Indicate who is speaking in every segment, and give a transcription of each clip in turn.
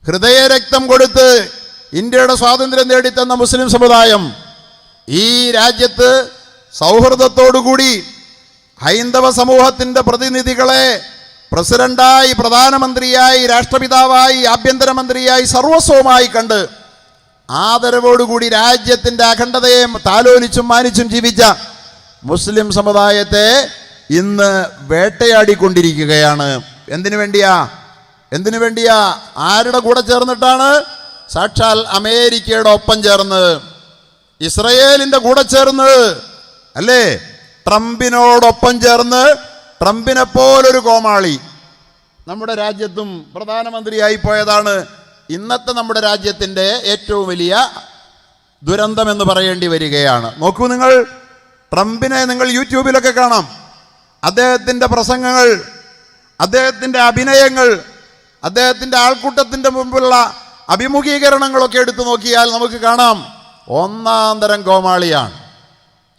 Speaker 1: ഹൃദയരക്തം കൊടുത്ത് ഇന്ത്യയുടെ സ്വാതന്ത്ര്യം നേടിത്തന്ന മുസ്ലിം സമുദായം ഈ രാജ്യത്ത് സൗഹൃദത്തോടുകൂടി ഹൈന്ദവ സമൂഹത്തിൻ്റെ പ്രതിനിധികളെ പ്രസിഡന്റായി, പ്രധാനമന്ത്രിയായി, രാഷ്ട്രപിതാവായി, ആഭ്യന്തരമന്ത്രിയായി, സർവസ്വമായി കണ്ട് ആദരവോടുകൂടി രാജ്യത്തിൻ്റെ അഖണ്ഡതയെ താലോലിച്ചും മാനിച്ചും ജീവിച്ച മുസ്ലിം സമുദായത്തെ ഇന്ന് വേട്ടയാടിക്കൊണ്ടിരിക്കുകയാണ്. എന്തിനു വേണ്ടിയാ? ആരുടെ കൂടെ ചേർന്നിട്ടാണ്? സാക്ഷാൽ അമേരിക്കയുടെ ഒപ്പം ചേർന്ന്, ഇസ്രയേലിൻ്റെ കൂടെ ചേർന്ന്, അല്ലേ? ട്രംപിനോടൊപ്പം ചേർന്ന്, ട്രംപിനെ പോലൊരു കോമാളി നമ്മുടെ രാജ്യത്തും പ്രധാനമന്ത്രിയായി പോയതാണ് ഇന്നത്തെ നമ്മുടെ രാജ്യത്തിൻ്റെ ഏറ്റവും വലിയ ദുരന്തമെന്ന് പറയേണ്ടി വരികയാണ്. നോക്കൂ, നിങ്ങൾ ട്രംപിനെ നിങ്ങൾ യൂട്യൂബിലൊക്കെ കാണാം. അദ്ദേഹത്തിൻ്റെ പ്രസംഗങ്ങൾ, അദ്ദേഹത്തിൻ്റെ അഭിനയങ്ങൾ, അദ്ദേഹത്തിൻ്റെ ആൾക്കൂട്ടത്തിൻ്റെ മുമ്പുള്ള അഭിമുഖീകരണങ്ങളൊക്കെ എടുത്തു നോക്കിയാൽ നമുക്ക് കാണാം ഒന്നാം തരം കോമാളിയാണ്,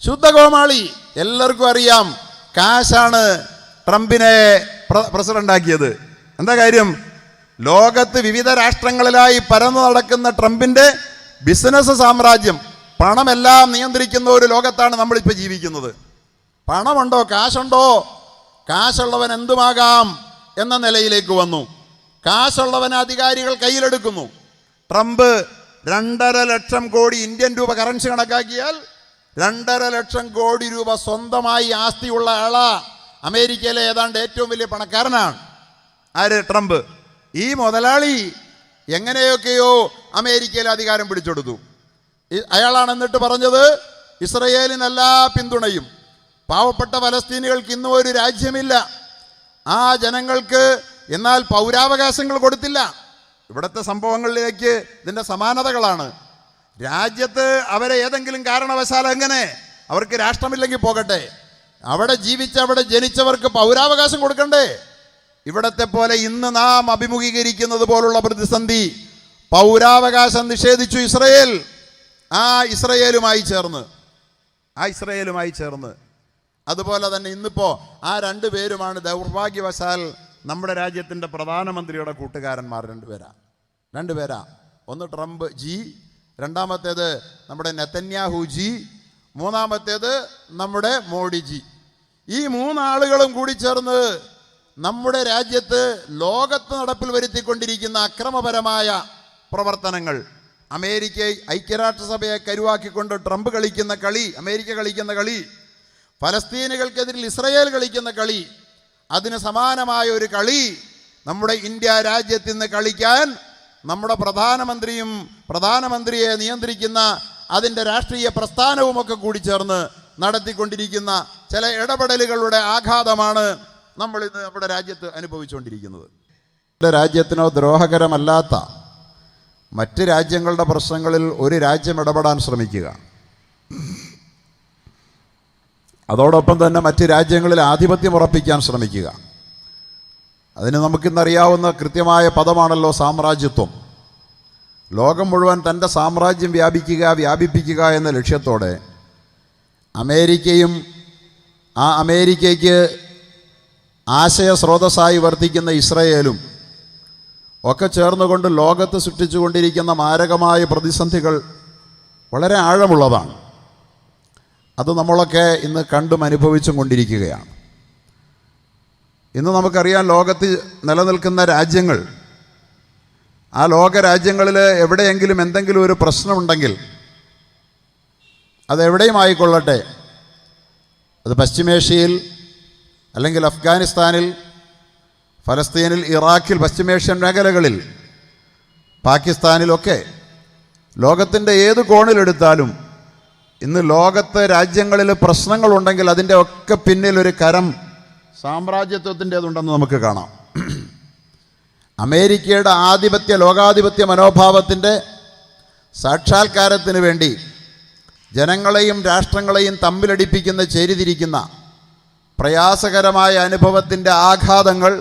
Speaker 1: ശുദ്ധ കോമാളി. എല്ലാവർക്കും അറിയാം, കാശാണ് ട്രംപിനെ പ്രസിഡന്റാക്കിയത്. എന്താ കാര്യം? ലോകത്ത് വിവിധ രാഷ്ട്രങ്ങളിലായി പരന്നു നടക്കുന്ന ട്രംപിൻ്റെ ബിസിനസ് സാമ്രാജ്യം, പണമെല്ലാം നിയന്ത്രിക്കുന്ന ഒരു ലോകത്താണ് നമ്മളിപ്പോൾ ജീവിക്കുന്നത്. പണമുണ്ടോ, കാശുണ്ടോ, കാശുള്ളവൻ എന്തുമാകാം എന്ന നിലയിലേക്ക് വന്നു. കാശുള്ളവൻ അധികാരികൾ കയ്യിലെടുക്കുന്നു. ട്രംപ് 2.5 ലക്ഷം കോടി ഇന്ത്യൻ രൂപ കറൻസി കണക്കാക്കിയാൽ 2.5 ലക്ഷം കോടി രൂപ സ്വന്തമായി ആസ്തിയുള്ള ആളാ. അമേരിക്കയിലെ ഏതാണ്ട് ഏറ്റവും വലിയ പണക്കാരനാണ്. ആര്? ട്രംപ്. ഈ മുതലാളി എങ്ങനെയൊക്കെയോ അമേരിക്കയിൽ അധികാരം പിടിച്ചെടുത്തു. അയാളാണ് എന്നിട്ട് പറഞ്ഞത് ഇസ്രയേലിന് എല്ലാ പിന്തുണയും, പാവപ്പെട്ട ഫലസ്തീനികൾക്ക് ഇന്നും ഒരു രാജ്യമില്ല, ആ ജനങ്ങൾക്ക് എന്നാൽ പൗരാവകാശങ്ങൾ കൊടുത്തില്ല. ഇവിടുത്തെ സംഭവങ്ങളിലേക്ക് ഇതിൻ്റെ സമാനതകളാണ്. രാജ്യത്ത് അവരെ ഏതെങ്കിലും കാരണവശാൽ എങ്ങനെ, അവർക്ക് രാഷ്ട്രമില്ലെങ്കിൽ പോകട്ടെ, അവിടെ അവിടെ ജനിച്ചവർക്ക് പൗരാവകാശം കൊടുക്കണ്ടേ? ഇവിടത്തെ പോലെ ഇന്ന് നാം അഭിമുഖീകരിക്കുന്നത് പോലുള്ള പ്രതിസന്ധി. പൗരാവകാശം നിഷേധിച്ചു ഇസ്രയേൽ. ആ ഇസ്രയേലുമായി ചേർന്ന് അതുപോലെ തന്നെ ഇന്നിപ്പോൾ ആ 2 പേരുമാണ് ദൗർഭാഗ്യവശാൽ നമ്മുടെ രാജ്യത്തിൻ്റെ പ്രധാനമന്ത്രിയുടെ കൂട്ടുകാരന്മാർ. 2 പേരാ. ഒന്ന് ട്രംപ് ജി, രണ്ടാമത്തേത് നമ്മുടെ നെതന്യാഹു ജി, മൂന്നാമത്തേത് നമ്മുടെ മോഡി ജി. ഈ 3 ആളുകളും കൂടി ചേർന്ന് നമ്മുടെ രാജ്യത്ത് ലോകത്ത് നടപ്പിൽ വരുത്തിക്കൊണ്ടിരിക്കുന്ന അക്രമപരമായ പ്രവർത്തനങ്ങൾ, ഐക്യരാഷ്ട്രസഭയെ കരുവാക്കിക്കൊണ്ട് ട്രംപ് കളിക്കുന്ന കളി, അമേരിക്ക കളിക്കുന്ന കളി, ഫലസ്തീനുകൾക്കെതിരിൽ ഇസ്രയേൽ കളിക്കുന്ന കളി, അതിന് സമാനമായ ഒരു കളി നമ്മുടെ ഇന്ത്യ രാജ്യത്ത് നിന്ന് കളിക്കാൻ നമ്മുടെ പ്രധാനമന്ത്രിയെ നിയന്ത്രിക്കുന്ന അതിൻ്റെ രാഷ്ട്രീയ പ്രസ്ഥാനവുമൊക്കെ കൂടി ചേർന്ന് നടത്തിക്കൊണ്ടിരിക്കുന്ന ചില ഇടപെടലുകളുടെ ആഘാതമാണ് നമ്മൾ ഇന്ന് നമ്മുടെ രാജ്യത്ത് അനുഭവിച്ചുകൊണ്ടിരിക്കുന്നത്. രാജ്യത്തിനോ ദ്രോഹകരമല്ലാത്ത മറ്റ് രാജ്യങ്ങളുടെ പ്രശ്നങ്ങളിൽ ഒരു രാജ്യം ഇടപെടാൻ ശ്രമിക്കുക, അതോടൊപ്പം തന്നെ മറ്റ് രാജ്യങ്ങളിൽ ആധിപത്യം ഉറപ്പിക്കാൻ ശ്രമിക്കുക. അതിന് നമുക്കിന്നറിയാവുന്ന കൃത്യമായ പദമാണല്ലോ സാമ്രാജ്യത്വം. ലോകം മുഴുവൻ തൻ്റെ സാമ്രാജ്യം വ്യാപിപ്പിക്കുക എന്ന ലക്ഷ്യത്തോടെ അമേരിക്കയും ആ അമേരിക്കയ്ക്ക് ആശയ സ്രോതസ്സായി വർത്തിക്കുന്ന ഇസ്രയേലും ഒക്കെ ചേർന്നുകൊണ്ട് ലോകത്ത് സൃഷ്ടിച്ചുകൊണ്ടിരിക്കുന്ന മാരകമായ പ്രതിസന്ധികൾ വളരെ ആഴമുള്ളതാണ്. അത് നമ്മളൊക്കെ ഇന്ന് കണ്ടും അനുഭവിച്ചും കൊണ്ടിരിക്കുകയാണ്. ഇന്ന് നമുക്കറിയാം, ലോകത്ത് നിലനിൽക്കുന്ന രാജ്യങ്ങൾ, ആ ലോകരാജ്യങ്ങളിൽ എവിടെയെങ്കിലും എന്തെങ്കിലും ഒരു പ്രശ്നമുണ്ടെങ്കിൽ അതെവിടെയും ആയിക്കൊള്ളട്ടെ, അത് പശ്ചിമേഷ്യയിൽ അല്ലെങ്കിൽ അഫ്ഗാനിസ്ഥാനിൽ, ഫലസ്തീനിൽ, ഇറാഖിൽ, പശ്ചിമേഷ്യൻ മേഖലകളിൽ, പാകിസ്ഥാനിലൊക്കെ, ലോകത്തിൻ്റെ ഏത് കോണിലെടുത്താലും ഇന്ന് ലോകത്തെ രാജ്യങ്ങളിൽ പ്രശ്നങ്ങളുണ്ടെങ്കിൽ അതിൻ്റെ ഒക്കെ പിന്നിൽ ഒരു കരം സാമ്രാജ്യത്വത്തിൻ്റേതുണ്ടെന്ന് നമുക്ക് കാണാം. അമേരിക്കയുടെ ലോകാധിപത്യ മനോഭാവത്തിൻ്റെ സാക്ഷാത്കാരത്തിന് വേണ്ടി ജനങ്ങളെയും രാഷ്ട്രങ്ങളെയും തമ്മിലടിപ്പിക്കുന്ന, ചേരിതിരിക്കുന്ന പ്രയാസകരമായ അനുഭവത്തിൻ്റെ ആഘാതങ്ങൾ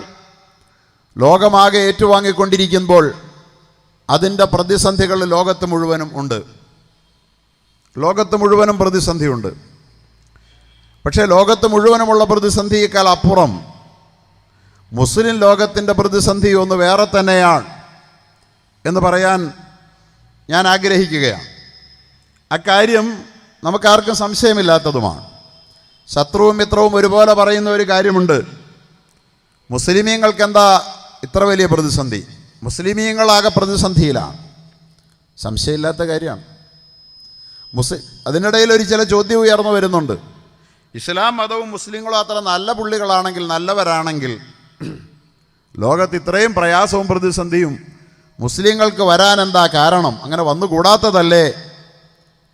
Speaker 1: ലോകമാകെ ഏറ്റുവാങ്ങിക്കൊണ്ടിരിക്കുമ്പോൾ അതിൻ്റെ പ്രതിസന്ധികൾ ലോകത്ത് മുഴുവനും പ്രതിസന്ധിയുണ്ട്. പക്ഷേ ലോകത്ത് മുഴുവനുമുള്ള പ്രതിസന്ധിയേക്കാൾ അപ്പുറം മുസ്ലിം ലോകത്തിൻ്റെ പ്രതിസന്ധി ഒന്ന് വേറെ തന്നെയാണ് എന്ന് പറയാൻ ഞാൻ ആഗ്രഹിക്കുകയാണ്. അക്കാര്യം നമുക്കാർക്കും സംശയമില്ലാത്തതുമാണ്. ശത്രുവും മിത്രവും ഒരുപോലെ പറയുന്ന ഒരു കാര്യമുണ്ട്. മുസ്ലിമീങ്ങൾക്ക് എന്താ ഇത്ര വലിയ പ്രതിസന്ധി? മുസ്ലിമീങ്ങളാകെ പ്രതിസന്ധിയിലാണ്. സംശയമില്ലാത്ത കാര്യമാണ്. അതിനിടയിൽ ഒരു ചില ചോദ്യം ഉയർന്നു വരുന്നുണ്ട്. ഇസ്ലാം മതവും മുസ്ലിങ്ങളും അത്ര നല്ല പുള്ളികളാണെങ്കിൽ, നല്ലവരാണെങ്കിൽ, ലോകത്ത് ഇത്രയും പ്രയാസവും പ്രതിസന്ധിയും മുസ്ലിങ്ങൾക്ക് വരാൻ എന്താ കാരണം? അങ്ങനെ വന്നുകൂടാത്തതല്ലേ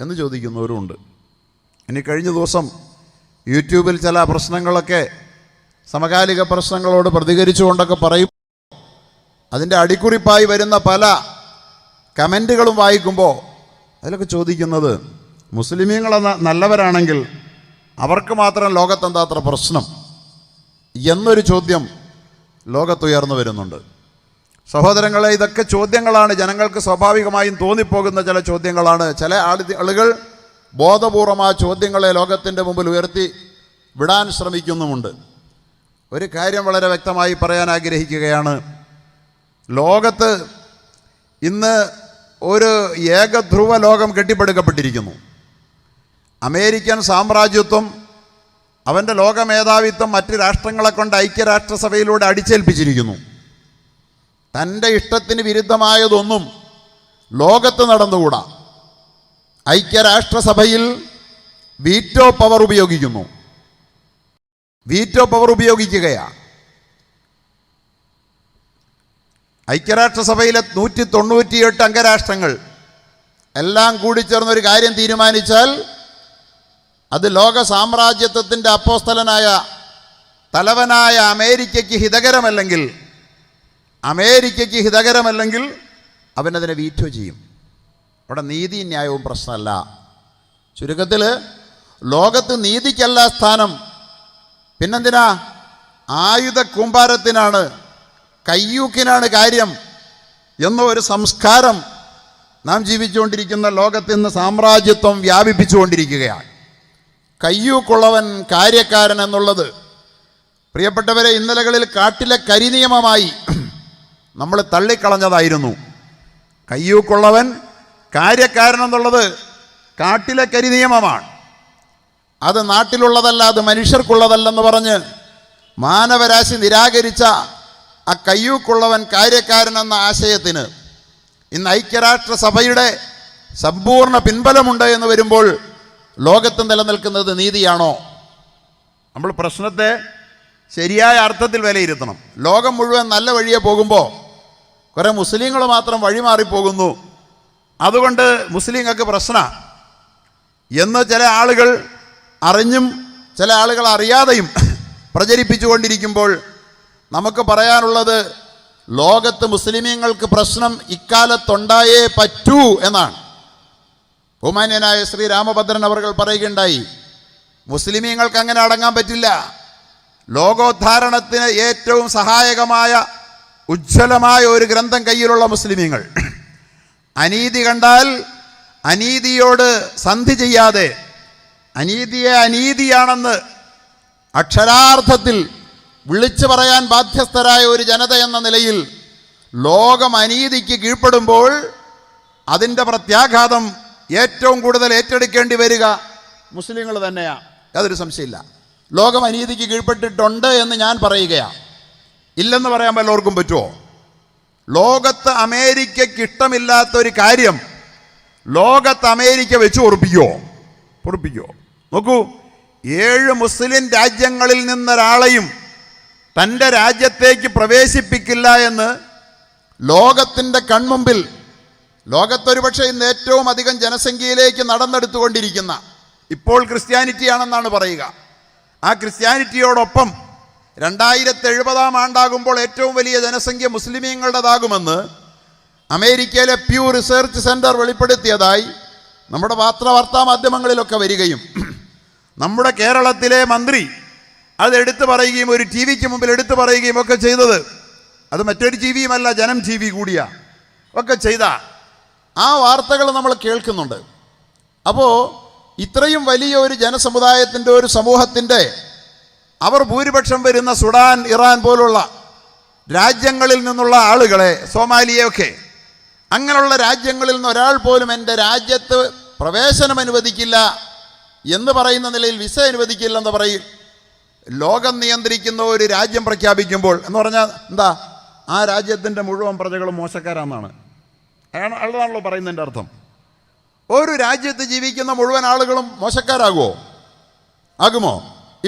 Speaker 1: എന്ന് ചോദിക്കുന്നവരുമുണ്ട്. ഇനി കഴിഞ്ഞ ദിവസം യൂട്യൂബിൽ ചില പ്രശ്നങ്ങളൊക്കെ, സമകാലിക പ്രശ്നങ്ങളോട് പ്രതികരിച്ചുകൊണ്ടൊക്കെ പറയും. അതിൻ്റെ അടിക്കുറിപ്പായി വരുന്ന പല കമൻറ്റുകളും വായിക്കുമ്പോൾ അതിലൊക്കെ ചോദിക്കുന്നത്, മുസ്ലിമീങ്ങൾ നല്ലവരാണെങ്കിൽ അവർക്ക് മാത്രം ലോകത്തെന്താ അത്ര പ്രശ്നം എന്നൊരു ചോദ്യം ലോകത്തുയർന്നു വരുന്നുണ്ട്. സഹോദരങ്ങളെ, ഇതൊക്കെ ചോദ്യങ്ങളാണ്. ജനങ്ങൾക്ക് സ്വാഭാവികമായും തോന്നിപ്പോകുന്ന ചില ചോദ്യങ്ങളാണ്. ചില ആളുകൾ ബോധപൂർവം ആ ചോദ്യങ്ങളെ ലോകത്തിൻ്റെ മുമ്പിൽ ഉയർത്തി വിടാൻ ശ്രമിക്കുന്നുമുണ്ട്. ഒരു കാര്യം വളരെ വ്യക്തമായി പറയാൻ ആഗ്രഹിക്കുകയാണ്. ലോകത്ത് ഇന്ന് ഒരു ഏകധ്രുവ ലോകം കെട്ടിപ്പടുക്കപ്പെട്ടിരിക്കുന്നു. അമേരിക്കൻ സാമ്രാജ്യത്വം അവൻ്റെ ലോകമേധാവിത്വം മറ്റ് രാഷ്ട്രങ്ങളെ കൊണ്ട് ഐക്യരാഷ്ട്രസഭയിലൂടെ അടിച്ചേൽപ്പിച്ചിരിക്കുന്നു. തൻ്റെ ഇഷ്ടത്തിന് വിരുദ്ധമായതൊന്നും ലോകത്ത് നടന്നുകൂടാ. ഐക്യരാഷ്ട്രസഭയിൽ വീറ്റോ പവർ ഉപയോഗിക്കുന്നു. വീറ്റോ പവർ ഉപയോഗിക്കുകയാണ്. ഐക്യരാഷ്ട്രസഭയിലെ 198 അംഗരാഷ്ട്രങ്ങൾ എല്ലാം കൂടി ചേർന്നൊരു കാര്യം തീരുമാനിച്ചാൽ അത് ലോക സാമ്രാജ്യത്വത്തിൻ്റെ അപ്പോസ്തലനായ തലവനായ അമേരിക്കയ്ക്ക് ഹിതകരമല്ലെങ്കിൽ അവനതിനെ വീറ്റോ ചെയ്യും. അവിടെ നീതി ന്യായവും പ്രശ്നമല്ല. ചുരുക്കത്തിൽ ലോകത്ത് നീതിക്കല്ല സ്ഥാനം, പിന്നെന്തിനാ? ആയുധ കൂമ്പാരത്തിനാണ്, കയ്യൂക്കിനാണ് കാര്യം എന്ന ഒരു സംസ്കാരം നാം ജീവിച്ചുകൊണ്ടിരിക്കുന്ന ലോകത്ത് ഇന്ന് സാമ്രാജ്യത്വം വ്യാപിപ്പിച്ചുകൊണ്ടിരിക്കുകയാണ്. കയ്യൂക്കുള്ളവൻ കാര്യക്കാരൻ എന്നുള്ളത്, പ്രിയപ്പെട്ടവരെ, ഇന്നലകളിൽ കാട്ടിലെ കരിനിയമമായി നമ്മൾ തള്ളിക്കളഞ്ഞതായിരുന്നു. കയ്യൂക്കുള്ളവൻ കാര്യക്കാരൻ എന്നുള്ളത് കാട്ടിലെ കരിനിയമമാണ്. അത് നാട്ടിലുള്ളതല്ല, അത് മനുഷ്യർക്കുള്ളതല്ലെന്ന് പറഞ്ഞ് മാനവരാശി നിരാകരിച്ച ആ കയ്യൂക്കുള്ളവൻ കാര്യക്കാരൻ എന്ന ആശയത്തിന് ഇന്ന് ഐക്യരാഷ്ട്രസഭയുടെ സമ്പൂർണ്ണ പിൻബലമുണ്ട് എന്ന് വരുമ്പോൾ ലോകത്ത് നിലനിൽക്കുന്നത് നീതിയാണോ? നമ്മൾ പ്രശ്നത്തെ ശരിയായ അർത്ഥത്തിൽ വിലയിരുത്തണം. ലോകം മുഴുവൻ നല്ല വഴിയെ പോകുമ്പോൾ കുറേ മുസ്ലിങ്ങൾ മാത്രം വഴിമാറിപ്പോകുന്നു, അതുകൊണ്ട് മുസ്ലിങ്ങൾക്ക് പ്രശ്നമാണ് എന്ന് ചില ആളുകൾ അറിഞ്ഞും ചില ആളുകൾ അറിയാതെയും പ്രചരിപ്പിച്ചുകൊണ്ടിരിക്കുമ്പോൾ നമുക്ക് പറയാനുള്ളത്, ലോകത്ത് മുസ്ലിമീങ്ങൾക്ക് പ്രശ്നം ഇക്കാലത്തുണ്ടായേ പറ്റൂ എന്നാണ്. ബഹുമാന്യനായ ശ്രീ രാമഭദ്രൻ അവർകൾ പറയുകയുണ്ടായി, മുസ്ലിമീങ്ങൾക്ക് അങ്ങനെ അടങ്ങാൻ പറ്റില്ല. ലോകോദ്ധാരണത്തിന് ഏറ്റവും സഹായകമായ ഉജ്ജ്വലമായ ഒരു ഗ്രന്ഥം കയ്യിലുള്ള മുസ്ലിമീങ്ങൾ അനീതി കണ്ടാൽ അനീതിയോട് സന്ധി ചെയ്യാതെ അനീതിയെ അനീതിയാണെന്ന് അക്ഷരാർത്ഥത്തിൽ വിളിച്ചു പറയാൻ ബാധ്യസ്ഥരായ ഒരു ജനത എന്ന നിലയിൽ ലോകം അനീതിക്ക് കീഴ്പ്പെടുമ്പോൾ അതിൻ്റെ പ്രത്യാഘാതം ഏറ്റവും കൂടുതൽ ഏറ്റെടുക്കേണ്ടി വരിക മുസ്ലിങ്ങൾ തന്നെയാണ്. യാതൊരു സംശയമില്ല. ലോകം അനീതിക്ക് കീഴ്പ്പെട്ടിട്ടുണ്ട് എന്ന് ഞാൻ പറയുകയാണ്. ഇല്ലെന്ന് പറയാൻ വല്ലവർക്കും പറ്റുമോ? ലോകത്ത് അമേരിക്കയ്ക്ക് ഇഷ്ടമില്ലാത്തൊരു കാര്യം ലോകത്ത് അമേരിക്ക വെച്ച് പൊറുപ്പിക്കുമോ? നോക്കൂ, 7 മുസ്ലിം രാജ്യങ്ങളിൽ നിന്നൊരാളെയും തൻ്റെ രാജ്യത്തേക്ക് പ്രവേശിപ്പിക്കില്ല എന്ന് ലോകത്തിൻ്റെ കൺമുമ്പിൽ, ലോകത്തൊരു പക്ഷേ ഇന്ന് ഏറ്റവും അധികം ജനസംഖ്യയിലേക്ക് നടന്നെടുത്തുകൊണ്ടിരിക്കുന്ന, ഇപ്പോൾ ക്രിസ്ത്യാനിറ്റിയാണെന്നാണ് പറയുക, ആ ക്രിസ്ത്യാനിറ്റിയോടൊപ്പം 2070 ആണ്ടാകുമ്പോൾ ഏറ്റവും വലിയ ജനസംഖ്യ മുസ്ലിമീങ്ങളുടേതാകുമെന്ന് അമേരിക്കയിലെ പ്യൂ റിസർച്ച് സെൻറ്റർ വെളിപ്പെടുത്തിയതായി നമ്മുടെ വാർത്താ മാധ്യമങ്ങളിലൊക്കെ വരികയും നമ്മുടെ കേരളത്തിലെ മന്ത്രി അത് എടുത്തു പറയുകയും ഒരു ടി വിക്ക് മുമ്പിൽ എടുത്തു പറയുകയും ഒക്കെ ചെയ്തത്, അത് മറ്റൊരു ടി വിയുമല്ല, ജനം ടി വി കൂടിയാ ഒക്കെ ചെയ്ത ആ വാർത്തകൾ നമ്മൾ കേൾക്കുന്നുണ്ട്. അപ്പോൾ ഇത്രയും വലിയ ഒരു ജനസമുദായത്തിൻ്റെ, ഒരു സമൂഹത്തിൻ്റെ, അവർ ഭൂരിപക്ഷം വരുന്ന സുഡാൻ, ഇറാൻ പോലുള്ള രാജ്യങ്ങളിൽ നിന്നുള്ള ആളുകളെ, സോമാലിയൊക്കെ, അങ്ങനെയുള്ള രാജ്യങ്ങളിൽ നിന്ന് ഒരാൾ പോലും എൻ്റെ രാജ്യത്ത് പ്രവേശനം അനുവദിക്കില്ല എന്ന് പറയുന്ന നിലയിൽ വിസ അനുവദിക്കില്ലെന്ന് പറയും. ലോകം നിയന്ത്രിക്കുന്ന ഒരു രാജ്യം പ്രഖ്യാപിക്കുമ്പോൾ എന്ന് പറഞ്ഞാൽ എന്താ, ആ രാജ്യത്തിൻ്റെ മുഴുവൻ പ്രജകളും മോശക്കാരാണെന്നാണ്, അതാണല്ലോ പറയുന്നതിൻ്റെ അർത്ഥം. ഒരു രാജ്യത്ത് ജീവിക്കുന്ന മുഴുവൻ ആളുകളും മോശക്കാരാകുമോ? ആകുമോ?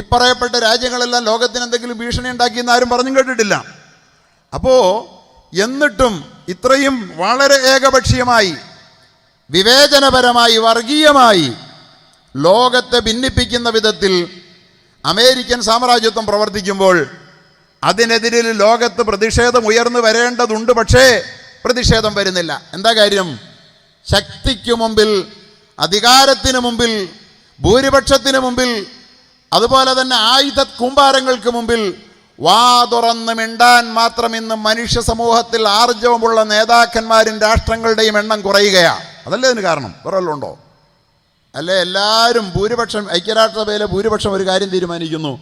Speaker 1: ഇപ്പറയപ്പെട്ട രാജ്യങ്ങളെല്ലാം ലോകത്തിന് എന്തെങ്കിലും ഭീഷണി ഉണ്ടാക്കിയെന്ന് ആരും പറഞ്ഞും കേട്ടിട്ടില്ല. അപ്പോൾ എന്നിട്ടും ഇത്രയും വളരെ ഏകപക്ഷീയമായി, വിവേചനപരമായി, വർഗീയമായി ലോകത്തെ ഭിന്നിപ്പിക്കുന്ന വിധത്തിൽ അമേരിക്കൻ സാമ്രാജ്യത്വം പ്രവർത്തിക്കുമ്പോൾ അതിനെതിരെ ലോകത്ത് പ്രതിഷേധം ഉയർന്നു വരേണ്ടതുണ്ട്. പക്ഷേ പ്രതിഷേധം വരുന്നില്ല. എന്താ കാര്യം? ശക്തിക്കു മുമ്പിൽ, അധികാരത്തിന് മുമ്പിൽ, ഭൂരിപക്ഷത്തിന് മുമ്പിൽ, അതുപോലെ തന്നെ ആയുധ കൂമ്പാരങ്ങൾക്ക് മുമ്പിൽ വാ തുറന്ന് മിണ്ടാൻ മാത്രം ഇന്ന് മനുഷ്യ സമൂഹത്തിൽ ആർജവമുള്ള നേതാക്കന്മാരും രാഷ്ട്രങ്ങളുടെയും എണ്ണം കുറയുകയാണ്. അതല്ലേ ഇതിന് കാരണം? വേറെ ഉണ്ടോ? അല്ലേ എല്ലാവരും ഭൂരിപക്ഷം, ഐക്യരാഷ്ട്രസഭയിലെ ഭൂരിപക്ഷം ഒരു കാര്യം തീരുമാനിക്കുന്നു,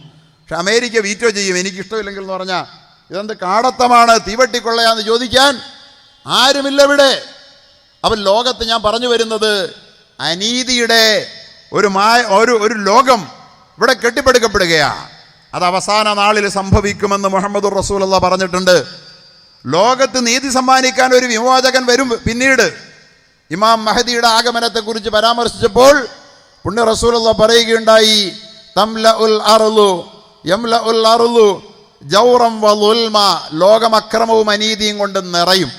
Speaker 1: പക്ഷെ അമേരിക്ക വീറ്റോ ചെയ്യും എനിക്കിഷ്ടമില്ലെങ്കിൽ എന്ന് പറഞ്ഞാൽ ഇതെന്ത് കാടത്തമാണ്, തീവട്ടിക്കൊള്ളയാന്ന് ചോദിക്കാൻ ആരുമില്ല ഇവിടെ. അപ്പം ലോകത്ത് ഞാൻ പറഞ്ഞു വരുന്നത് അനീതിയുടെ ഒരു ലോകം ഇവിടെ കെട്ടിപ്പടുക്കപ്പെടുകയാണ്. അത് അവസാന നാളിൽ സംഭവിക്കുമെന്ന് മുഹമ്മദുർ റസൂലുള്ളാഹി പറഞ്ഞിട്ടുണ്ട്. ലോകത്ത് നീതി സമ്മാനിക്കാൻ ഒരു വിമോചകൻ വരും. പിന്നീട് ഇമാം മഹദിയുടെ ആഗമനത്തെക്കുറിച്ച് പരാമർശിച്ചപ്പോൾ പുണ്യ റസൂലുള്ളാഹി പറയുകയുണ്ടായി, തംലഉൽ അർളു യംലഉൽ അർളു ജൗറൻ വളുൽമ, ലോകം അക്രമവും അനീതിയും കൊണ്ട് നിറയും.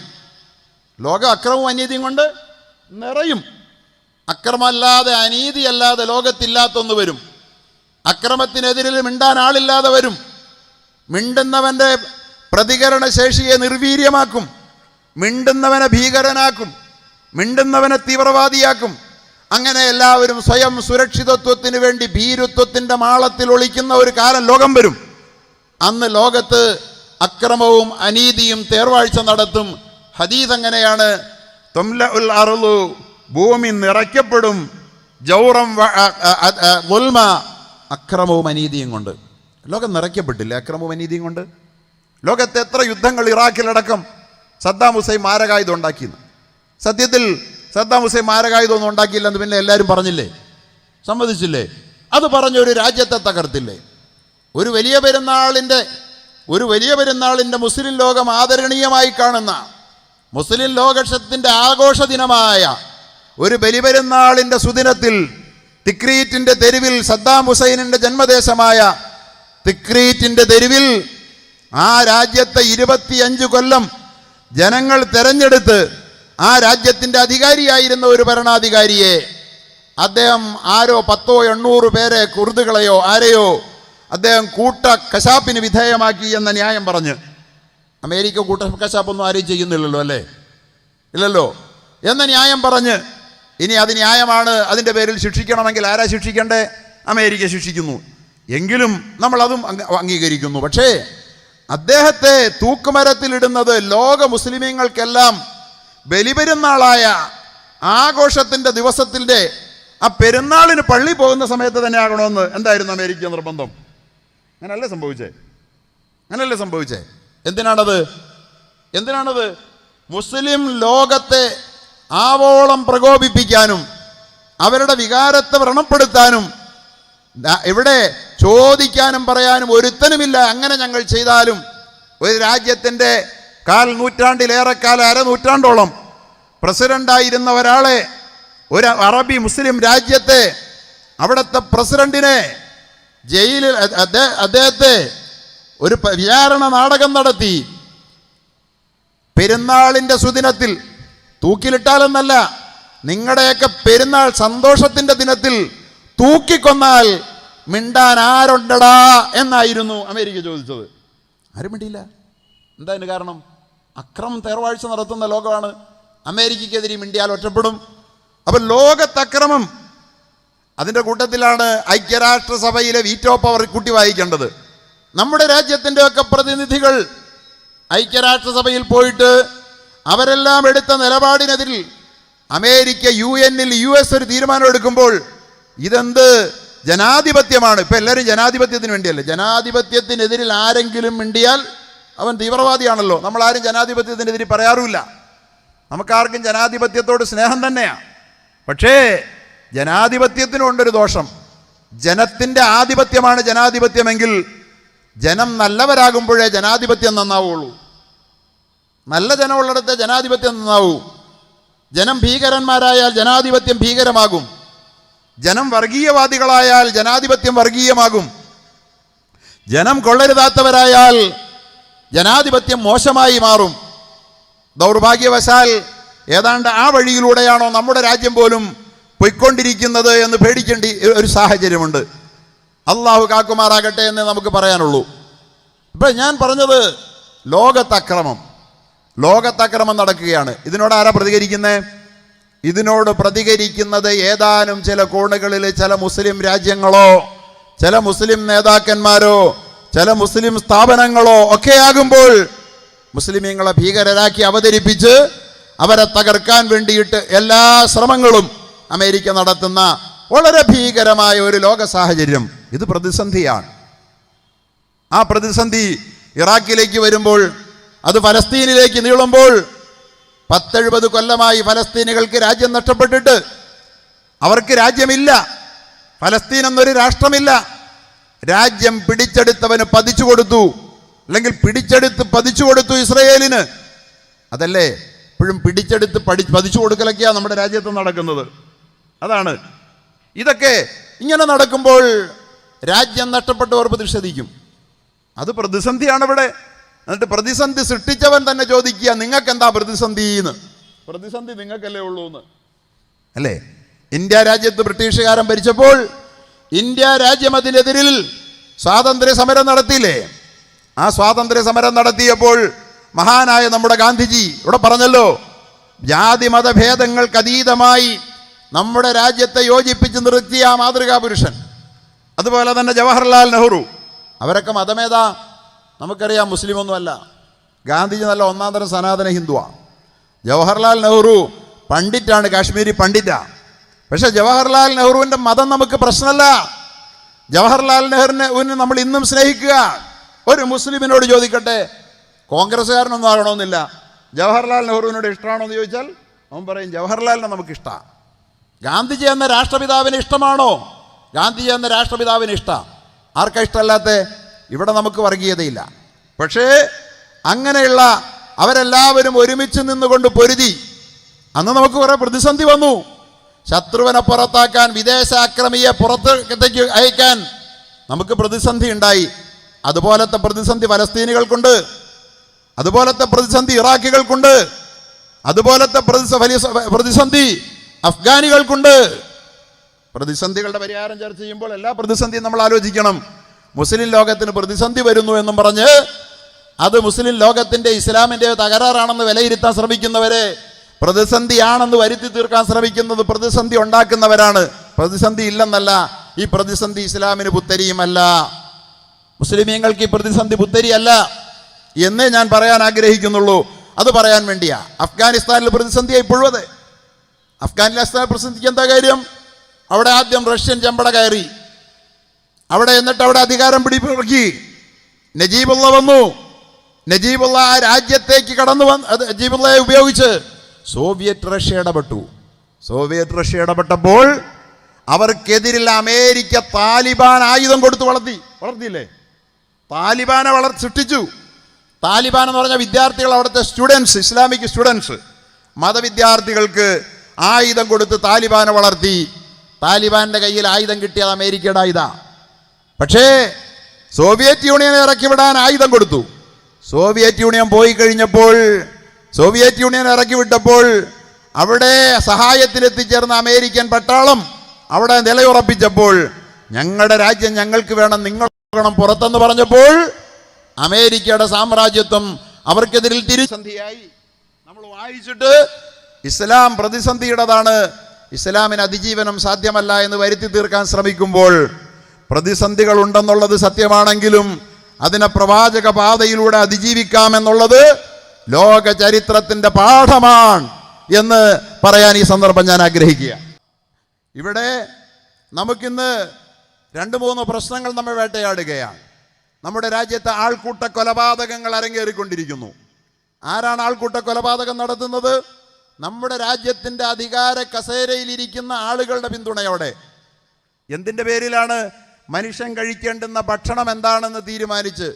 Speaker 1: ലോകം അക്രമവും അനീതിയും കൊണ്ട് നിറയും. അക്രമമല്ലാതെ, അനീതിയല്ലാതെ ലോകത്തില്ലാത്തൊന്ന് വരും. അക്രമത്തിനെതിരിൽ മിണ്ടാൻ ആളില്ലാതെ വരും. മിണ്ടുന്നവൻ്റെ പ്രതികരണ ശേഷിയെ നിർവീര്യമാക്കും, മിണ്ടുന്നവനെ ഭീകരനാക്കും, മിണ്ടുന്നവനെ തീവ്രവാദിയാക്കും. അങ്ങനെ എല്ലാവരും സ്വയം സുരക്ഷിതത്വത്തിന് വേണ്ടി ഭീരുത്വത്തിൻ്റെ മാളത്തിൽ ഒളിക്കുന്ന ഒരു കാലം ലോകം വരും. അന്ന് ലോകത്ത് അക്രമവും അനീതിയും തേർവാഴ്ച നടത്തും. ഹദീസ് അങ്ങനെയാണ്, തുംലഉൽ അർളു, ഭൂമി നിറയ്ക്കപ്പെടും, ജൗറം ളുൽമ, അക്രമവും അനീതിയും കൊണ്ട്. ലോകം നിറയ്ക്കപ്പെട്ടില്ല അക്രമവും അനീതിയും കൊണ്ട്. ലോകത്തെ എത്ര യുദ്ധങ്ങൾ, ഇറാഖിലടക്കം സദ്ദാം ഹുസൈൻ മാരകായുധം ഉണ്ടാക്കിയെന്ന്. സത്യത്തിൽ സദ്ദാം ഹുസൈൻ മാരകായുധമൊന്നും ഉണ്ടാക്കിയില്ലെന്ന് പിന്നെ എല്ലാവരും പറഞ്ഞില്ലേ, സമ്മതിച്ചില്ലേ? അത് പറഞ്ഞ ഒരു രാജ്യത്തെ തകർത്തില്ലേ? ഒരു വലിയ പെരുന്നാളിൻ്റെ മുസ്ലിം ലോകം ആദരണീയമായി കാണുന്ന, മുസ്ലിം ലോകത്തിൻ്റെ ആഘോഷ ദിനമായ ഒരു ബലിപെരുന്നാളിൻ്റെ സുദിനത്തിൽ തിക്രീറ്റിൻ്റെ തെരുവിൽ, സദ്ദാം ഹുസൈനിൻ്റെ ജന്മദേശമായ തിക്രീറ്റിൻ്റെ തെരുവിൽ ആ രാജ്യത്തെ 25 കൊല്ലം ജനങ്ങൾ തെരഞ്ഞെടുത്ത് ആ രാജ്യത്തിൻ്റെ അധികാരിയായിരുന്ന ഒരു ഭരണാധികാരിയെ, അദ്ദേഹം ആരോ 10-800 പേരെ, കുർദുകളെയോ ആരെയോ അദ്ദേഹം കൂട്ട കശാപ്പിന് വിധേയമാക്കി എന്ന ന്യായം പറഞ്ഞ്, അമേരിക്ക കൂട്ട കശാപ്പൊന്നും ആരെയും ചെയ്യുന്നില്ലല്ലോ, അല്ലേ? ഇല്ലല്ലോ. എന്ന ന്യായം പറഞ്ഞ്, ഇനി അത് ന്യായമാണ്, അതിൻ്റെ പേരിൽ ശിക്ഷിക്കണമെങ്കിൽ ആരാ ശിക്ഷിക്കണ്ടേ? അമേരിക്ക ശിക്ഷിക്കുന്നു. എങ്കിലും നമ്മളതും അംഗീകരിക്കുന്നു. പക്ഷേ അദ്ദേഹത്തെ തൂക്കുമരത്തിലിടുന്നത് ലോക മുസ്ലിമീങ്ങൾക്കെല്ലാം ബലിപെരുന്നാളായ ആഘോഷത്തിൻ്റെ ദിവസത്തിൻ്റെ ആ പെരുന്നാളിന് പള്ളി പോകുന്ന സമയത്ത് തന്നെ ആകണമെന്ന് എന്തായിരുന്നു അമേരിക്ക നിർബന്ധം? അങ്ങനല്ലേ സംഭവിച്ചേ? എന്തിനാണത്? മുസ്ലിം ലോകത്തെ ആവോളം പ്രകോപിപ്പിക്കാനും അവരുടെ വികാരത്തെ വ്രണപ്പെടുത്താനും ഇവിടെ ചോദിക്കാനും പറയാനും ഒരുത്തനുമില്ല. അങ്ങനെ ഞങ്ങൾ ചെയ്താലും ഒരു രാജ്യത്തിൻ്റെ 1/4 നൂറ്റാണ്ടിലേറെക്കാലം, അരനൂറ്റാണ്ടോളം പ്രസിഡൻ്റായിരുന്ന ഒരാളെ, ഒരു അറബി മുസ്ലിം രാജ്യത്തെ അവിടുത്തെ പ്രസിഡന്റിനെ ജയിലിൽ, അദ്ദേഹത്തെ ഒരു വിചാരണ നാടകം നടത്തി പെരുന്നാളിൻ്റെ സുദിനത്തിൽ തൂക്കിലിട്ടാലെന്നല്ല, നിങ്ങളുടെയൊക്കെ പെരുന്നാൾ സന്തോഷത്തിൻ്റെ ദിനത്തിൽ തൂക്കിക്കൊന്നാൽ മിണ്ടാൻ ആരുണ്ടടാ എന്നായിരുന്നു അമേരിക്ക ചോദിച്ചത്. ആരും മിണ്ടിയില്ല. എന്താ അതിന് കാരണം? അക്രമം തേർവാഴ്ച നടത്തുന്ന ലോകമാണ്. അമേരിക്കയ്ക്കെതിരെ മിണ്ടിയാൽ ഒറ്റപ്പെടും. അപ്പം ലോകത്തക്രമം, അതിൻ്റെ കൂട്ടത്തിലാണ് ഐക്യരാഷ്ട്രസഭയിലെ വീറ്റോ പവർ കൂട്ടി വായിക്കേണ്ടത്. നമ്മുടെ രാജ്യത്തിൻ്റെ ഒക്കെ പ്രതിനിധികൾ ഐക്യരാഷ്ട്രസഭയിൽ പോയിട്ട് അവരെല്ലാം എടുത്ത നിലപാടിനെതിരിൽ അമേരിക്ക UN-ൽ US ഒരു തീരുമാനം എടുക്കുമ്പോൾ ഇതെന്ത് ജനാധിപത്യമാണ്? ഇപ്പം എല്ലാവരും ജനാധിപത്യത്തിന് വേണ്ടിയല്ലേ? നമുക്കാർക്കും ജനാധിപത്യത്തോട് സ്നേഹം തന്നെയാണ്. പക്ഷേ ജനാധിപത്യത്തിനുണ്ടൊരു ദോഷം. ജനത്തിൻ്റെ ആധിപത്യമാണ് ജനാധിപത്യമെങ്കിൽ ജനം നല്ലവരാകുമ്പോഴേ ജനാധിപത്യം നന്നാവുള്ളൂ. നല്ല ജനമുള്ളിടത്ത് ജനാധിപത്യം നന്നാവൂ. ജനം ഭീകരന്മാരായാൽ ജനാധിപത്യം ഭീകരമാകും. ജനം വർഗീയവാദികളായാൽ ജനാധിപത്യം വർഗീയമാകും. ജനം കൊള്ളരുതാത്തവരായാൽ ജനാധിപത്യം മോശമായി മാറും. ദൗർഭാഗ്യവശാൽ ഏതാണ്ട് ആ വഴിയിലൂടെയാണോ നമ്മുടെ രാജ്യം പോലും പൊയ്ക്കൊണ്ടിരിക്കുന്നത് എന്ന് പേടിക്കേണ്ട ഒരു സാഹചര്യമുണ്ട്. അള്ളാഹു കാക്കുമാറാകട്ടെ എന്ന് നമുക്ക് പറയാനുള്ളൂ. ഇപ്പം ഞാൻ പറഞ്ഞത് ലോകത്തക്രമം നടക്കുകയാണ്. ഇതിനോട് ആരാ പ്രതികരിക്കുന്നത്? ഇതിനോട് പ്രതികരിക്കുന്നത് ഏതാനും ചില കോണുകളിൽ ചില മുസ്ലിം രാജ്യങ്ങളോ ചില മുസ്ലിം നേതാക്കന്മാരോ ചില മുസ്ലിം സ്ഥാപനങ്ങളോ ഒക്കെയാകുമ്പോൾ മുസ്ലിമീങ്ങളെ ഭീകരരാക്കി അവതരിപ്പിച്ച് അവരെ തകർക്കാൻ വേണ്ടിയിട്ട് എല്ലാ ശ്രമങ്ങളും അമേരിക്ക നടത്തുന്ന വളരെ ഭീകരമായ ഒരു ലോക സാഹചര്യം. ഇത് പ്രതിസന്ധിയാണ്. ആ പ്രതിസന്ധി ഇറാഖിലേക്ക് വരുമ്പോൾ, അത് ഫലസ്തീനിലേക്ക് നീളുമ്പോൾ, 70 കൊല്ലമായി ഫലസ്തീനികൾക്ക് രാജ്യം നഷ്ടപ്പെട്ടിട്ട് അവർക്ക് രാജ്യമില്ല. ഫലസ്തീൻ എന്നൊരു രാഷ്ട്രമില്ല. രാജ്യം പിടിച്ചെടുത്തവന് പതിച്ചു കൊടുത്തു, അല്ലെങ്കിൽ പതിച്ചു കൊടുത്തു ഇസ്രയേലിന്. അതല്ലേ ഇപ്പോഴും പിടിച്ചെടുത്ത് പതിച്ചു കൊടുക്കലൊക്കെയാണ് നമ്മുടെ രാജ്യത്ത് നടക്കുന്നത്. അതാണ്. ഇതൊക്കെ ഇങ്ങനെ നടക്കുമ്പോൾ രാജ്യം നഷ്ടപ്പെട്ടവർ പ്രതിഷേധിക്കും. അത് പ്രതിസന്ധിയാണ് ഇവിടെ. എന്നിട്ട് പ്രതിസന്ധി സൃഷ്ടിച്ചവൻ തന്നെ ചോദിക്കുക, നിങ്ങൾക്ക് എന്താ പ്രതിസന്ധി എന്ന്. പ്രതിസന്ധി നിങ്ങൾക്കല്ലേ ഉള്ളൂ എന്ന് അല്ലേ? ഇന്ത്യ രാജ്യത്ത് ബ്രിട്ടീഷുകാരൻ ഭരിച്ചപ്പോൾ ഇന്ത്യ രാജ്യം അതിനെതിരിൽ സ്വാതന്ത്ര്യ സമരം നടത്തിയില്ലേ? ആ സ്വാതന്ത്ര്യ സമരം നടത്തിയപ്പോൾ മഹാനായ നമ്മുടെ ഗാന്ധിജി ഇവിടെ പറഞ്ഞല്ലോ, ജാതി മതഭേദങ്ങൾക്ക് അതീതമായി നമ്മുടെ രാജ്യത്തെ യോജിപ്പിച്ച് നിർത്തിയ ആ മാതൃകാ പുരുഷൻ. അതുപോലെ തന്നെ ജവഹർലാൽ നെഹ്റു. അവരൊക്കെ മതമേതാ? നമുക്കറിയാം, മുസ്ലിമൊന്നുമല്ല. ഗാന്ധിജി നല്ല ഒന്നാം തരം സനാതന ഹിന്ദുവാണ്. ജവഹർലാൽ നെഹ്റു പണ്ഡിറ്റാണ്, കാശ്മീരി പണ്ഡിറ്റാണ്. പക്ഷെ ജവഹർലാൽ നെഹ്റുവിൻ്റെ മതം നമുക്ക് പ്രശ്നമല്ല. ജവഹർലാൽ നെഹ്റുവിനെ നമ്മൾ ഇന്നും സ്നേഹിക്കുക. ഒരു മുസ്ലിമിനോട് ചോദിക്കട്ടെ, കോൺഗ്രസ്സുകാരനൊന്നും ആകണമെന്നില്ല, ജവഹർലാൽ നെഹ്റുവിനോട് ഇഷ്ടമാണോ എന്ന് ചോദിച്ചാൽ അവൻ പറയും ജവഹർലാലിനെ നമുക്കിഷ്ടമാണ്. ഗാന്ധിജി എന്ന രാഷ്ട്രപിതാവിന് ഇഷ്ടമാണോ? ഗാന്ധിജി എന്ന രാഷ്ട്രപിതാവിന് ഇഷ്ടമാണ്. ആർക്കാ ഇഷ്ടമല്ലാത്ത? ഇവിടെ നമുക്ക് വർഗീയതയില്ല. പക്ഷേ അങ്ങനെയുള്ള അവരെല്ലാവരും ഒരുമിച്ച് നിന്നുകൊണ്ട് പൊരുതി. അന്ന് നമുക്ക് കുറേ പ്രതിസന്ധി വന്നു. ശത്രുവിനെ പുറത്താക്കാൻ, വിദേശ ആക്രമിയെ പുറത്തേക്ക് അയക്കാൻ നമുക്ക് പ്രതിസന്ധി ഉണ്ടായി. അതുപോലത്തെ പ്രതിസന്ധി ഫലസ്തീനികൾക്കുണ്ട്, അതുപോലത്തെ പ്രതിസന്ധി ഇറാഖികൾക്കുണ്ട്, അതുപോലത്തെ പ്രതിസന്ധി അഫ്ഗാനികൾക്കുണ്ട്. പ്രതിസന്ധികളുടെ പരിഹാരം ചർച്ച ചെയ്യുമ്പോൾ എല്ലാ പ്രതിസന്ധിയും നമ്മൾ ആലോചിക്കണം. മുസ്ലിം ലോകത്തിന് പ്രതിസന്ധി വരുന്നു എന്നും പറഞ്ഞ് അത് മുസ്ലിം ലോകത്തിൻ്റെ ഇസ്ലാമിൻ്റെ തകരാറാണെന്ന് വിലയിരുത്താൻ ശ്രമിക്കുന്നവരെ, പ്രതിസന്ധിയാണെന്ന് വരുത്തി തീർക്കാൻ ശ്രമിക്കുന്നത് പ്രതിസന്ധി ഉണ്ടാക്കുന്നവരാണ്. പ്രതിസന്ധി ഇല്ലെന്നല്ല, ഈ പ്രതിസന്ധി ഇസ്ലാമിന് പുത്തരിയുമല്ല, മുസ്ലിമീങ്ങൾക്ക് ഈ പ്രതിസന്ധി പുത്തരിയല്ല എന്നേ ഞാൻ പറയാൻ ആഗ്രഹിക്കുന്നുള്ളൂ. അത് പറയാൻ വേണ്ടിയാ. അഫ്ഗാനിസ്ഥാനിൽ പ്രതിസന്ധിയായി ഇപ്പോഴും അതെ. അഫ്ഗാനിസ്ഥാനിൽ പ്രതിസന്ധിക്ക് എന്താ കാര്യം? അവിടെ ആദ്യം റഷ്യൻ ചെമ്പട കയറി, എന്നിട്ട് അവിടെ അധികാരം പിടിപ്പിറക്കി. നജീബുള്ള വന്നു. നജീബുള്ള ആ രാജ്യത്തേക്ക് നജീബുള്ളയെ ഉപയോഗിച്ച് സോവിയറ്റ് റഷ്യ ഇടപെട്ടു. സോവിയറ്റ് റഷ്യ ഇടപെട്ടപ്പോൾ അവർക്കെതിരിൽ അമേരിക്ക താലിബാൻ ആയുധം കൊടുത്ത് വളർത്തിയില്ലേ? താലിബാനെ സൃഷ്ടിച്ചു. താലിബാൻ എന്ന് പറഞ്ഞ വിദ്യാർത്ഥികൾ, അവിടുത്തെ സ്റ്റുഡൻസ്, ഇസ്ലാമിക് സ്റ്റുഡൻസ്, മതവിദ്യാർത്ഥികൾക്ക് ആയുധം കൊടുത്ത് താലിബാനെ വളർത്തി. താലിബാന്റെ കയ്യിൽ ആയുധം കിട്ടിയത് അമേരിക്കയുടെ ആയുധമാണ്. പക്ഷേ സോവിയറ്റ് യൂണിയനെ ഇറക്കി വിടാൻ ആയുധം കൊടുത്തു. സോവിയറ്റ് യൂണിയൻ പോയി കഴിഞ്ഞപ്പോൾ, സോവിയറ്റ് യൂണിയൻ ഇറക്കി വിട്ടപ്പോൾ അവിടെ സഹായത്തിലെത്തിച്ചേർന്ന അമേരിക്കൻ പട്ടാളം അവിടെ നിലയുറപ്പിച്ചപ്പോൾ, ഞങ്ങളുടെ രാജ്യം ഞങ്ങൾക്ക് വേണം, നിങ്ങൾ വേണം പുറത്തെന്ന് പറഞ്ഞപ്പോൾ അമേരിക്കയുടെ സാമ്രാജ്യത്വം അവർക്കെതിരിൽ തിരിസന്ധിയായി. നമ്മൾ വായിച്ചിട്ട് ഇസ്ലാം പ്രതിസന്ധിയുടേതാണ്, ഇസ്ലാമിന് അതിജീവനം സാധ്യമല്ല എന്ന് വരുത്തി തീർക്കാൻ ശ്രമിക്കുമ്പോൾ, പ്രതിസന്ധികൾ ഉണ്ടെന്നുള്ളത് സത്യമാണെങ്കിലും അതിനെ പ്രവാചക പാതയിലൂടെ അതിജീവിക്കാമെന്നുള്ളത് ലോക ചരിത്രത്തിൻ്റെ പാഠമാണ് എന്ന് പറയാൻ ഈ സന്ദർഭം ഞാൻ ആഗ്രഹിക്കുക. ഇവിടെ നമുക്കിന്ന് 2-3 പ്രശ്നങ്ങൾ നമ്മൾ വേട്ടയാടുകയാണ്. നമ്മുടെ രാജ്യത്തെ ആൾക്കൂട്ട കൊലപാതകങ്ങൾ അരങ്ങേറിക്കൊണ്ടിരിക്കുന്നു. ആരാണ് ആൾക്കൂട്ട കൊലപാതകം നടത്തുന്നത്? നമ്മുടെ രാജ്യത്തിൻ്റെ അധികാര കസേരയിലിരിക്കുന്ന ആളുകളുടെ പിന്തുണയോടെ. എന്തിൻ്റെ പേരിലാണ്? മനുഷ്യൻ കഴിക്കേണ്ടുന്ന ഭക്ഷണം എന്താണെന്ന് തീരുമാനിച്ച്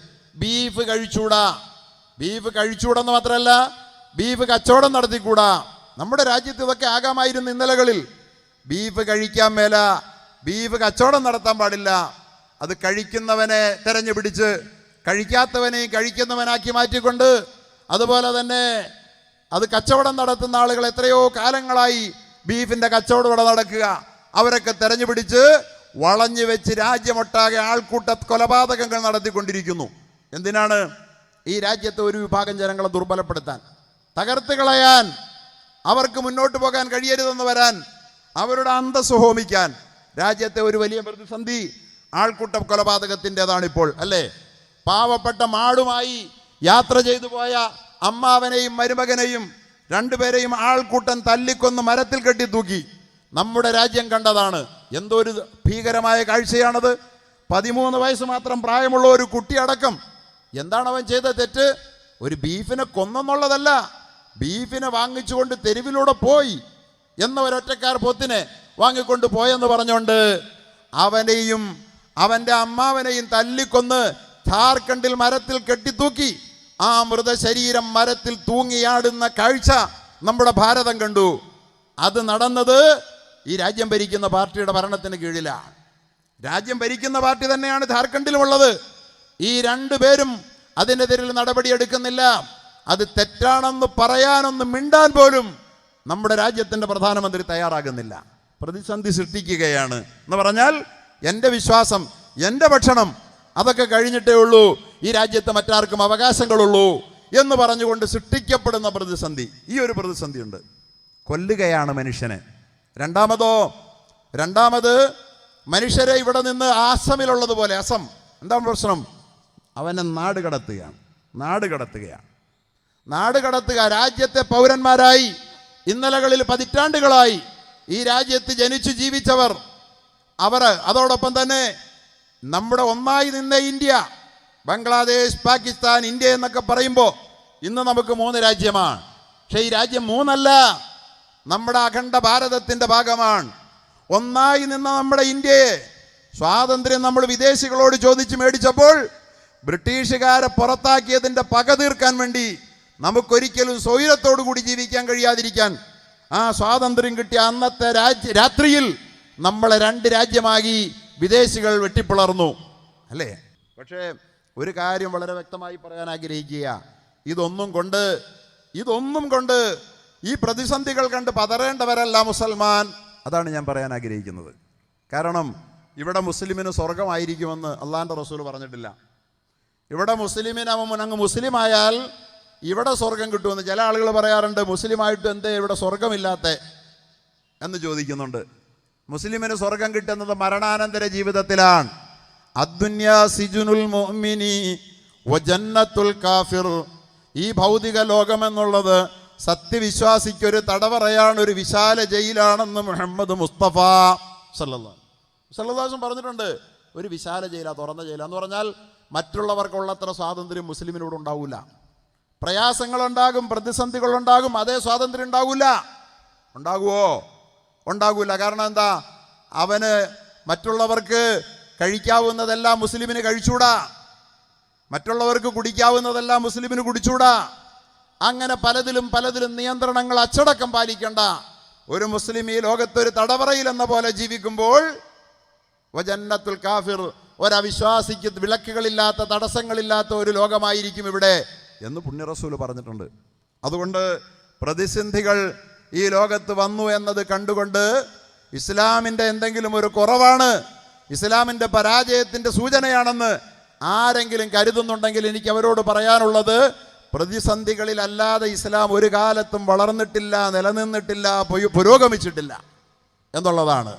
Speaker 1: ബീഫ് കഴിച്ചൂടാ. ബീഫ് കഴിച്ചൂടെന്ന് മാത്രമല്ല, ബീഫ് കച്ചവടം നടത്തിക്കൂടാ. നമ്മുടെ രാജ്യത്ത് ഇതൊക്കെ ആകാമായിരുന്നു ഇന്നലകളിൽ. ബീഫ് കഴിക്കാൻ മേല, ബീഫ് കച്ചവടം നടത്താൻ പാടില്ല. അത് കഴിക്കുന്നവനെ തെരഞ്ഞു പിടിച്ച് കഴിക്കാത്തവനെ കഴിക്കുന്നവനാക്കി മാറ്റിക്കൊണ്ട്, അതുപോലെ തന്നെ അത് കച്ചവടം നടത്തുന്ന ആളുകൾ എത്രയോ കാലങ്ങളായി ബീഫിൻ്റെ കച്ചവടം ഇവിടെ നടക്കുക. അവരൊക്കെ തെരഞ്ഞു പിടിച്ച് വളഞ്ഞു വെച്ച് രാജ്യമൊട്ടാകെ ആൾക്കൂട്ട കൊലപാതകങ്ങൾ നടത്തിക്കൊണ്ടിരിക്കുന്നു. എന്തിനാണ്? ഈ രാജ്യത്തെ ഒരു വിഭാഗം ജനങ്ങളെ ദുർബലപ്പെടുത്താൻ, തകർത്ത് കളയാൻ, അവർക്ക് മുന്നോട്ട് പോകാൻ കഴിയരുതെന്ന് വരാൻ, അവരുടെ അന്തസ്സ് ഹോമിക്കാൻ. രാജ്യത്തെ ഒരു വലിയ പ്രതിസന്ധി ആൾക്കൂട്ട കൊലപാതകത്തിൻ്റെതാണിപ്പോൾ, അല്ലേ? പാവപ്പെട്ട മാടുമായി യാത്ര ചെയ്തു പോയ അമ്മാവനെയും മരുമകനെയും രണ്ടുപേരെയും ആൾക്കൂട്ടം തല്ലിക്കൊന്ന് മരത്തിൽ കെട്ടി തൂക്കി. നമ്മുടെ രാജ്യം കണ്ടതാണ്. എന്തോ ഒരു ഭീകരമായ കാഴ്ചയാണത്. 13 വയസ്സ് മാത്രം പ്രായമുള്ള ഒരു കുട്ടിയടക്കം. എന്താണ് അവൻ ചെയ്ത തെറ്റ്? ഒരു ബീഫിനെ കൊന്നെന്നുള്ളതല്ല, ബീഫിനെ വാങ്ങിച്ചുകൊണ്ട് തെരുവിലൂടെ പോയി എന്ന ഒരൊറ്റക്കാർ പോത്തിനെ വാങ്ങിക്കൊണ്ട് പോയെന്ന് പറഞ്ഞുകൊണ്ട് അവനെയും അവൻ്റെ അമ്മാവനെയും തല്ലിക്കൊന്ന് ഝാർഖണ്ഡിൽ മരത്തിൽ കെട്ടിത്തൂക്കി. ആ മൃതശരീരം മരത്തിൽ തൂങ്ങിയാടുന്ന കാഴ്ച നമ്മുടെ ഭാരതം കണ്ടു. അത് നടന്നത് ഈ രാജ്യം ഭരിക്കുന്ന പാർട്ടിയുടെ ഭരണത്തിന് കീഴിലാണ്. രാജ്യം ഭരിക്കുന്ന പാർട്ടി തന്നെയാണ് ഝാർഖണ്ഡിലുമുള്ളത്. ഈ രണ്ടുപേരും അതിനെതിരിൽ നടപടിയെടുക്കുന്നില്ല. അത് തെറ്റാണെന്ന് പറയാനൊന്ന് മിണ്ടാൻ പോലും നമ്മുടെ രാജ്യത്തിൻ്റെ പ്രധാനമന്ത്രി തയ്യാറാകുന്നില്ല. പ്രതിസന്ധി സൃഷ്ടിക്കുകയാണ് എന്ന് പറഞ്ഞാൽ, എൻ്റെ വിശ്വാസം, എൻ്റെ ഭക്ഷണം, അതൊക്കെ കഴിഞ്ഞിട്ടേ ഉള്ളൂ ഈ രാജ്യത്ത് മറ്റാർക്കും അവകാശങ്ങളുള്ളൂ എന്ന് പറഞ്ഞുകൊണ്ട് സൃഷ്ടിക്കപ്പെടുന്ന പ്രതിസന്ധി. ഈ ഒരു പ്രതിസന്ധിയുണ്ട്. കൊല്ലുകയാണ് മനുഷ്യനെ. രണ്ടാമത് മനുഷ്യരെ ഇവിടെ നിന്ന് ആസമിലുള്ളതുപോലെ, അസം എന്താണ് പ്രശ്നം? അവനെ നാട് കടത്തുക. രാജ്യത്തെ പൗരന്മാരായി ഇന്നലകളിൽ പതിറ്റാണ്ടുകളായി ഈ രാജ്യത്ത് ജനിച്ചു ജീവിച്ചവർ, അവർ, അതോടൊപ്പം തന്നെ നമ്മുടെ ഒന്നായി നിന്ന ഇന്ത്യ, ബംഗ്ലാദേശ്, പാകിസ്ഥാൻ, ഇന്ത്യ എന്നൊക്കെ പറയുമ്പോൾ ഇന്ന് നമുക്ക് 3 രാജ്യമാണ്. പക്ഷേ ഈ രാജ്യം 3 അല്ല, നമ്മുടെ അഖണ്ഡ ഭാരതത്തിൻ്റെ ഭാഗമാണ്. ഒന്നായി നിന്ന നമ്മുടെ ഇന്ത്യയെ സ്വാതന്ത്ര്യം നമ്മൾ വിദേശികളോട് ചോദിച്ച് മേടിച്ചപ്പോൾ ബ്രിട്ടീഷുകാരെ പുറത്താക്കിയതിൻ്റെ പക തീർക്കാൻ വേണ്ടി നമുക്കൊരിക്കലും സ്വൈരത്തോടു കൂടി ജീവിക്കാൻ കഴിയാതിരിക്കാൻ ആ സ്വാതന്ത്ര്യം കിട്ടിയ അന്നത്തെ രാത്രിയിൽ നമ്മളെ 2 രാജ്യമാക്കി വിദേശികൾ വെട്ടിപ്പിളർന്നു, അല്ലേ? പക്ഷേ ഒരു കാര്യം വളരെ വ്യക്തമായി പറയാൻ ആഗ്രഹിക്കുക, ഇതൊന്നും കൊണ്ട് ഈ പ്രതിസന്ധികൾ കണ്ട് പതറേണ്ടവരല്ല മുസൽമാൻ. അതാണ് ഞാൻ പറയാൻ ആഗ്രഹിക്കുന്നത്. കാരണം ഇവിടെ മുസ്ലിമിന് സ്വർഗമായിരിക്കുമെന്ന് അള്ളാൻ്റെ റസൂൽ പറഞ്ഞിട്ടില്ല. ഇവിടെ അങ്ങ് മുസ്ലിമായാൽ ഇവിടെ സ്വർഗം കിട്ടുമെന്ന് ചില ആളുകൾ പറയാറുണ്ട്. മുസ്ലിമായിട്ട് എന്തേ ഇവിടെ സ്വർഗമില്ലാത്ത എന്ന് ചോദിക്കുന്നുണ്ട്. മുസ്ലിമിന് സ്വർഗം കിട്ടുന്നത് മരണാനന്തര ജീവിതത്തിലാണ്. അദ്ദുന്യാ സിജുനുൽ മുഅ്മിനി വജന്നത്തുൽ കാഫിർ. ഈ ഭൗതിക ലോകമെന്നുള്ളത് സത്യവിശ്വാസിക്കൊരു തടവറയാണ്, ഒരു വിശാല ജയിലാണെന്ന് മുഹമ്മദ് മുസ്തഫ സല്ലല്ലാഹു അലൈഹി വസല്ലം പറഞ്ഞിട്ടുണ്ട്. ഒരു വിശാല ജയിലാ, തുറന്ന ജയില എന്ന് പറഞ്ഞാൽ മറ്റുള്ളവർക്കുള്ളത്ര സ്വാതന്ത്ര്യം മുസ്ലിമിനോട് ഉണ്ടാവില്ല. പ്രയാസങ്ങളുണ്ടാകും, പ്രതിസന്ധികളുണ്ടാകും, അതേ സ്വാതന്ത്ര്യം ഉണ്ടാകൂല. കാരണം എന്താ? അവന് മറ്റുള്ളവർക്ക് കഴിക്കാവുന്നതെല്ലാം മുസ്ലിമിന് കഴിച്ചൂടാ, മറ്റുള്ളവർക്ക് കുടിക്കാവുന്നതെല്ലാം മുസ്ലിമിന് കുടിച്ചൂടാ. അങ്ങനെ പലതിലും നിയന്ത്രണങ്ങൾ, അച്ചടക്കം പാലിക്കേണ്ട ഒരു മുസ്ലിം ഈ ലോകത്തൊരു തടവറയിൽ എന്ന പോലെ ജീവിക്കുമ്പോൾ വജന്നത്തുൽ കാഫിർ, ഒരവിശ്വാസിക്ക് വിലക്കുകളില്ലാത്ത, തടസ്സങ്ങളില്ലാത്ത ഒരു ലോകമായിരിക്കും ഇവിടെ എന്ന് പുണ്യ റസൂൽ പറഞ്ഞിട്ടുണ്ട്. അതുകൊണ്ട് പ്രതിസന്ധികൾ ഈ ലോകത്ത് വന്നു എന്നത് കണ്ടുകൊണ്ട് ഇസ്ലാമിൻ്റെ എന്തെങ്കിലും ഒരു കുറവാണ്, ഇസ്ലാമിൻ്റെ പരാജയത്തിൻ്റെ സൂചനയാണെന്ന് ആരെങ്കിലും കരുതുന്നുണ്ടെങ്കിൽ എനിക്ക് അവരോട് പറയാനുള്ളത്, പ്രതിസന്ധികളിലല്ലാതെ ഇസ്ലാം ഒരു കാലത്തും വളർന്നിട്ടില്ല, നിലനിന്നിട്ടില്ല, പുരോഗമിച്ചിട്ടില്ല എന്നുള്ളതാണ്.